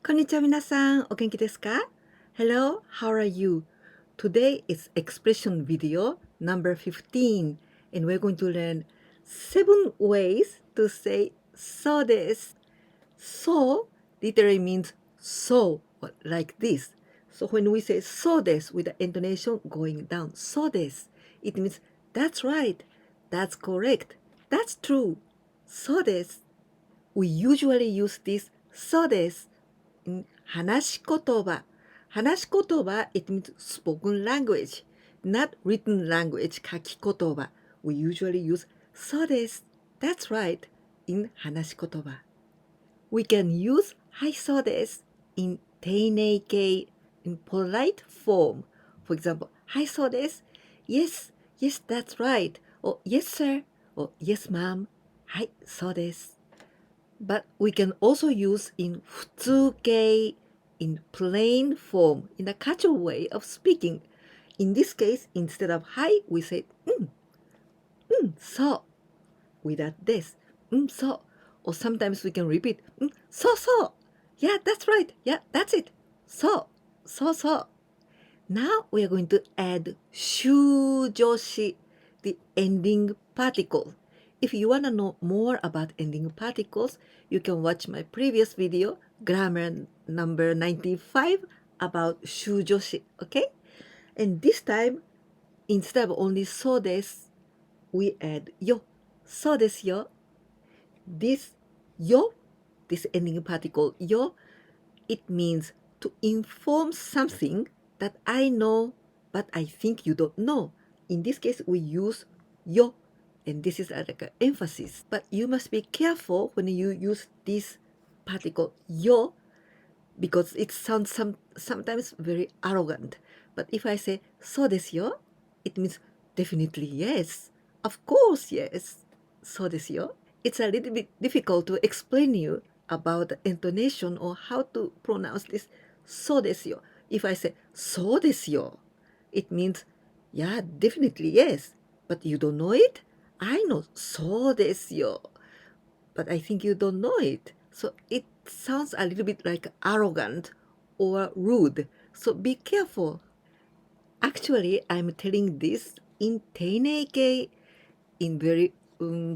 こんにちは皆さん、お元気ですか? Hello, how are you? Today is expression video number 15 and we're going to learn 7 ways to say so desu. So literally means so, like this. So when we say so desu with the intonation going down, so desu, it means that's right, that's correct, that's true, so desu. We usually use this so desu in 話し言葉。話し言葉 it means spoken language, not written language, 書き言葉。We usually use そうです。That's right in 話し言葉。We can use はいそうです in 丁寧形 in polite form. For example, はいそうです。Yes, yes, that's right. Or yes, sir. Or yes, ma'am. はい、そうです。But we can also use in 普通形 in plain form, in a casual way of speaking. In this case, instead of はい, we say そう without this そう or sometimes we can repeat そうそう yeah that's right yeah that's it そうそう Now we are going to add 終助詞 the ending particle. If you want to know more about ending particles, you can watch my previous video, grammar number 95, about 終助詞, okay? And this time, instead of only そうです, we add よ。そうですよ。This よ, this ending particle よ, it means to inform something that I know, but I think you don't know. In this case, we use よ, and this is like an emphasis. But you must be careful when you use this particle よ, because it sounds sometimes very arrogant. But if I say そうですよ, it means definitely yes. Of course, yes. そうですよ. It's a little bit difficult to explain you about the intonation or how to pronounce this そうですよ. If I say そうですよ, it means yeah, definitely yes. But you don't know it? I know そうですよ. But I think you don't know it. So it sounds a little bit like arrogant or rude. So be careful. Actually, I'm telling this in 丁寧形, in very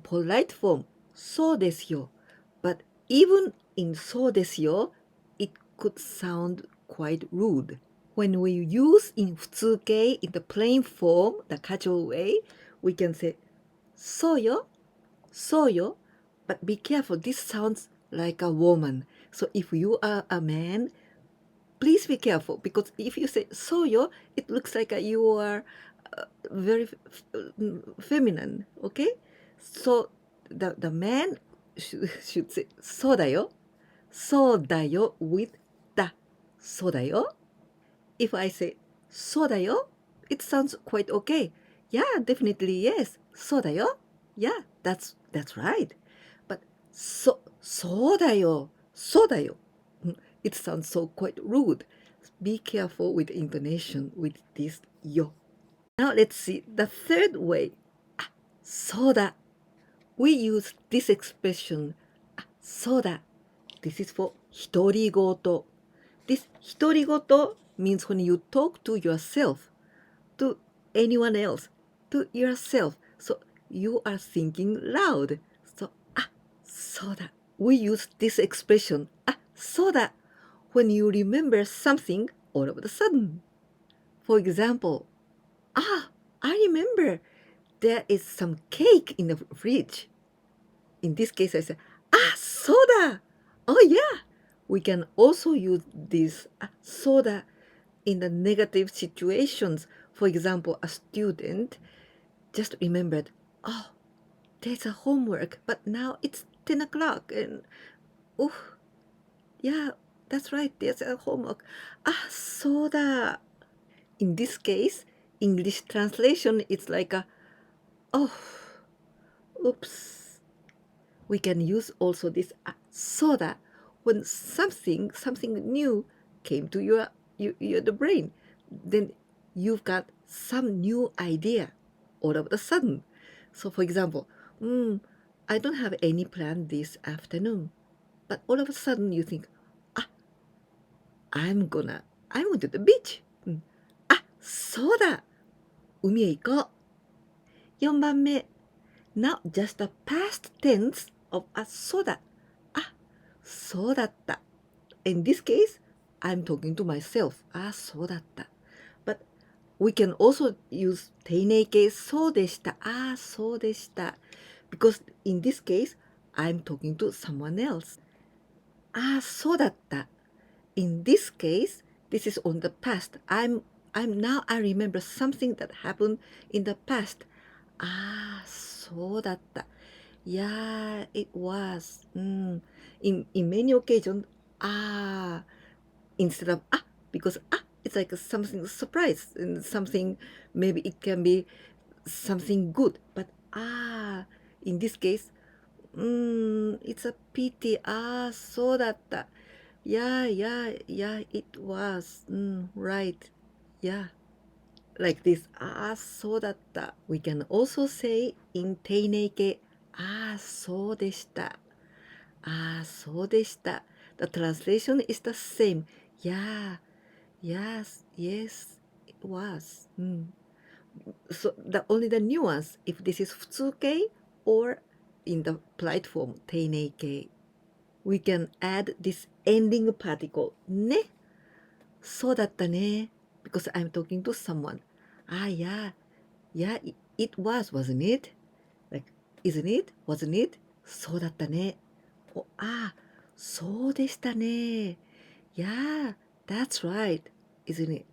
polite form. そうですよ. But even in そうですよ, it could sound quite rude. When we use in 普通形 in the plain form, the casual way, we can say そうよ, そうよ. But be careful, this sounds like a woman. So if you are a man, please be careful, because if you say そうよ, it looks like you are very feminine, okay? So the man should say そうだよ, そうだよ with だ, そうだよ. If I say そうだよ, it sounds quite okay. Yeah, definitely yes. そうだよ. Yeah, that's right. But そうだよ. そうだよ. It sounds so quite rude. Be careful with intonation with this よ. Now let's see the third way. そうだ. We use this expression そうだ. This is for 独り言. This 独り言 means when you talk to yourself, to anyone else, to yourself. So you are thinking loud. So そうだ. We use this expression そうだ when you remember something all of a sudden. For example, I remember there is some cake in the fridge. In this case, I say,そうだ. Oh yeah. We can also use this そうだ in the negative situations. For example, a student just remembered, there's a homework, but now it's 10 o'clock and, yeah, that's right, there's a homework. そうだ. In this case, English translation is like oops. We can use also this そうだ when something new came to your the brain. Then you've got some new idea all of a sudden. So for example, I don't have any plan this afternoon. But all of a sudden you think, I'm going to the beach. あ、そうだ。海へ行こう。4番目。Now just the past tense of あ、そうだ。あ、そうだった。In this case, I'm talking to myself. あ、そうだった。But we can also use 丁寧形そうでした。あ、そうでした。Because in this case, I'm talking to someone else. あ、そうだった。In this case, this is on the past. Now I remember something that happened in the past. ああ、そうだった。Yeah, it was. In many occasions, instead of because it's like something surprise and something, maybe it can be something good. But in this case, it's a pity. そうだった。Yeah, yeah, yeah, it was. Right. Yeah. Like this. そうだった。We can also say in 丁寧形。そうでした。そうでした。The translation is the same. Yeah. Yes. Yes. It was. So only the nuance if this is 普通形 or in the polite form 丁寧形. We can add this ending particle ね。そうだったね。Because I'm talking to someone. Yeah. Yeah, it was, wasn't it? Like, isn't it? Wasn't it? そうだったね。そうでしたね。Yeah, that's right, isn't it?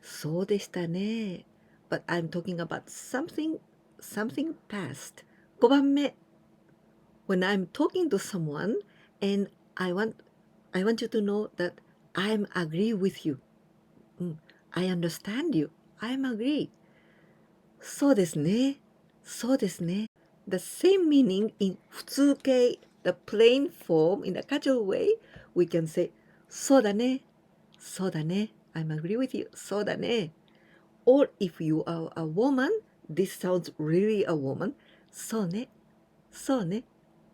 そうでしたね。But I'm talking about something past. 5番目。When I'm talking to someone and I want you to know that I'm agree with you. I understand you. I'm agree. そうですね。そうですね。The same meaning in 普通形, the plain form, in the casual way, we can say そうだね。そうだね。I'm agree with you. そうだね。Or if you are a woman, this sounds really a woman. そうね。そうね。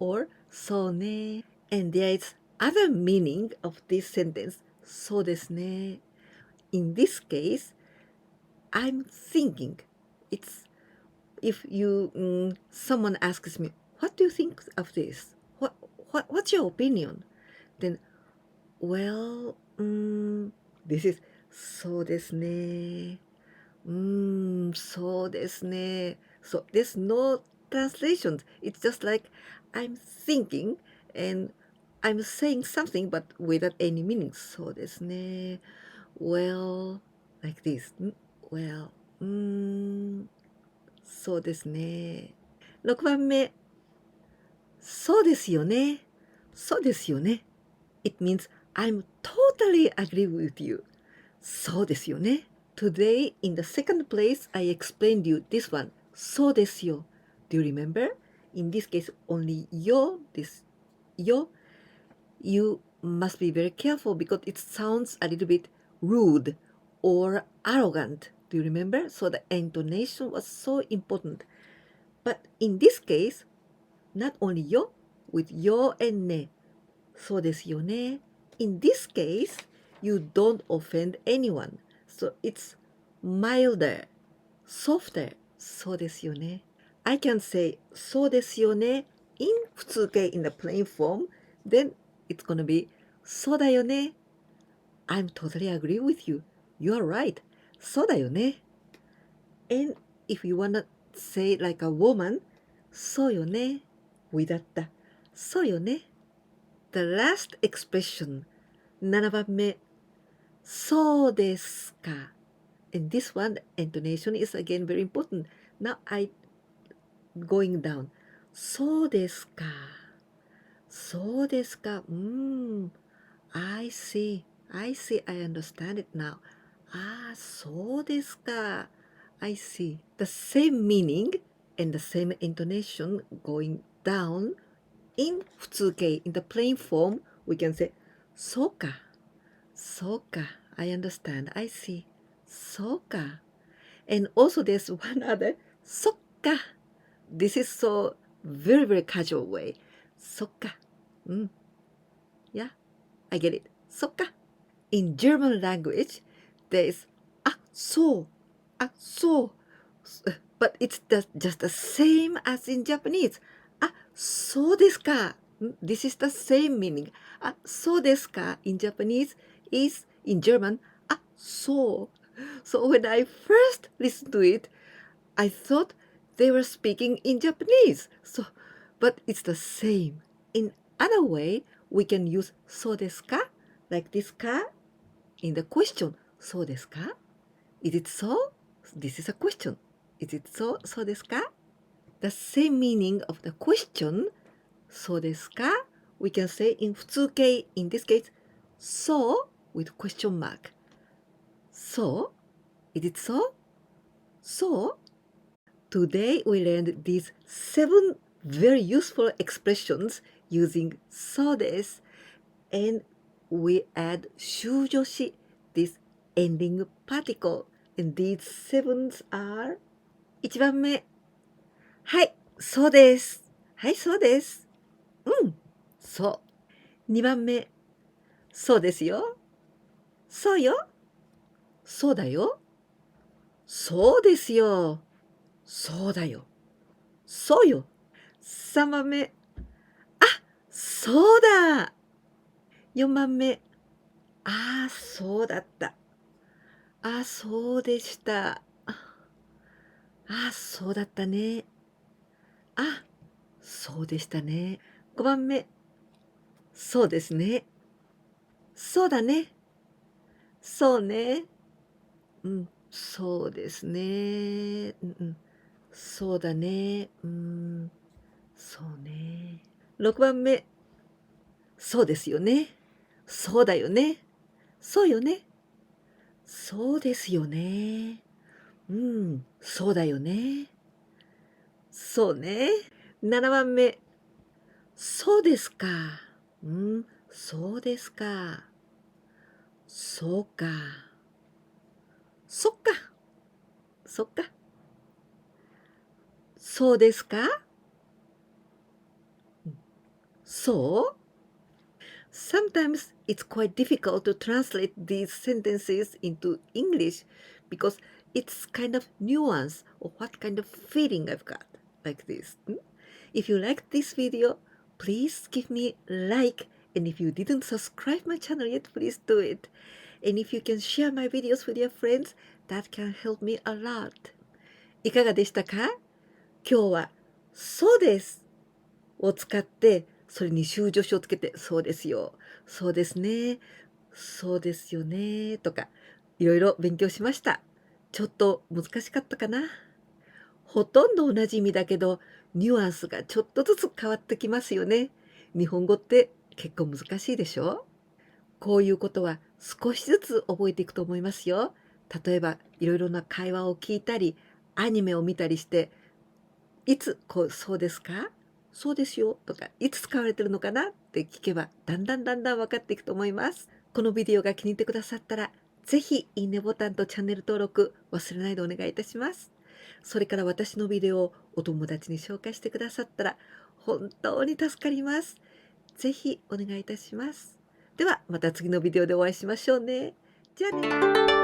Or そうね。And there is other meaning of this sentence. そうですね。In this case, I'm thinking. It's if someone asks me, what do you think of this? What's your opinion? Then, well, this is そうですね。そうですね。So there's no translation. It's just like I'm thinking and I'm saying something but without any meaning. そうですね。Well, like this. Well, そうですね。6番目。そうですよね。そうですよね。It means I'm totally agree with you. そうですよね。Today, in the second place, I explained you this one. そうですよ。Do you remember? In this case, only yo, this yo. You must be very careful because it sounds a little bit rude or arrogant. Do you remember? So the intonation was so important. But in this case, not only yo, with yo and ne. そうですよね. In this case, you don't offend anyone. So it's milder, softer. そうですよね. I can say そうですよね in 普通形 in the plain form. Then it's gonna be そうだよね. I'm totally agree with you. You're right. そうだよね. And if you wanna say like a woman, そうよね without the そうよね. The last expression, 7番目、そうですか. And this one, the intonation is again very important. Now I going down. そうですか。そうですか。I see. I see. I understand it now. そうですか. I see. The same meaning and the same intonation going down in 普通形 in the plain form, we can say そうか。そうか。I understand. I see. そうか。And also there's one other そっか。This is so very, very casual way. そっか。Yeah, I get it. そっか。In German language, there is あ、そう、あ、そう。But it's just the same as in Japanese. あ、そうですか。This is the same meaning. あ、そうですか in Japanese is in German. あ、そう。So when I first listened to it, I thought they were speaking in Japanese. So, but it's the same. In other way, we can use そうですか like this ka in the question. そうですか Is it so? This is a question. Is it so? そうですか The same meaning of the question. そうですか We can say in 普通形 in this case, so with question mark. So? Is it so? So? Today we learned these 7 very useful expressions using so des, and we add 修助詞 this ending particle, and these 7 are 1番目、はい、そうです。はい、そうです。うん、そう。2番目、そうですよ。そうよ。そうだよ。そうですよ。そうだよ。そうよ。3番目、そうだ。4番目、ああ、そうだった。ああ、そうでした。ああ、そうだったね。あ、そうでしたね。5番目、そうですね。そうだね。そうね。うん、そうですね。うんうん。そうだね。そうね。6番目、そうですよね。そうだよね。そうよね。そうですよね。そうだよね。そうね。7番目、そうですか。そうですか。そうか。そっか。そっか。そうですか。そう Sometimes it's quite difficult to translate these sentences into English because it's kind of nuance or what kind of feeling I've got like this. If you like this video, please give me a like, and if you didn't subscribe my channel yet, please do it. And if you can share my videos with your friends, that can help me a lot. いかがでしたか？今日はそうですを使ってそれに修助詞をつけてそうですよ、そうですね、そうですよねとかいろいろ勉強しました。ちょっと難しかったかな。ほとんど同じ意味だけどニュアンスがちょっとずつ変わってきますよね。日本語って結構難しいでしょ。こういうことは少しずつ覚えていくと思いますよ。例えばいろいろな会話を聞いたりアニメを見たりしていつこうそうですかそうですよとかいつ使われてるのかなって聞けばだんだん分かっていくと思います。このビデオが気に入ってくださったらぜひいいねボタンとチャンネル登録忘れないでお願いいたします。それから私のビデオをお友達に紹介してくださったら本当に助かります。ぜひお願いいたします。ではまた次のビデオでお会いしましょうね。じゃあね。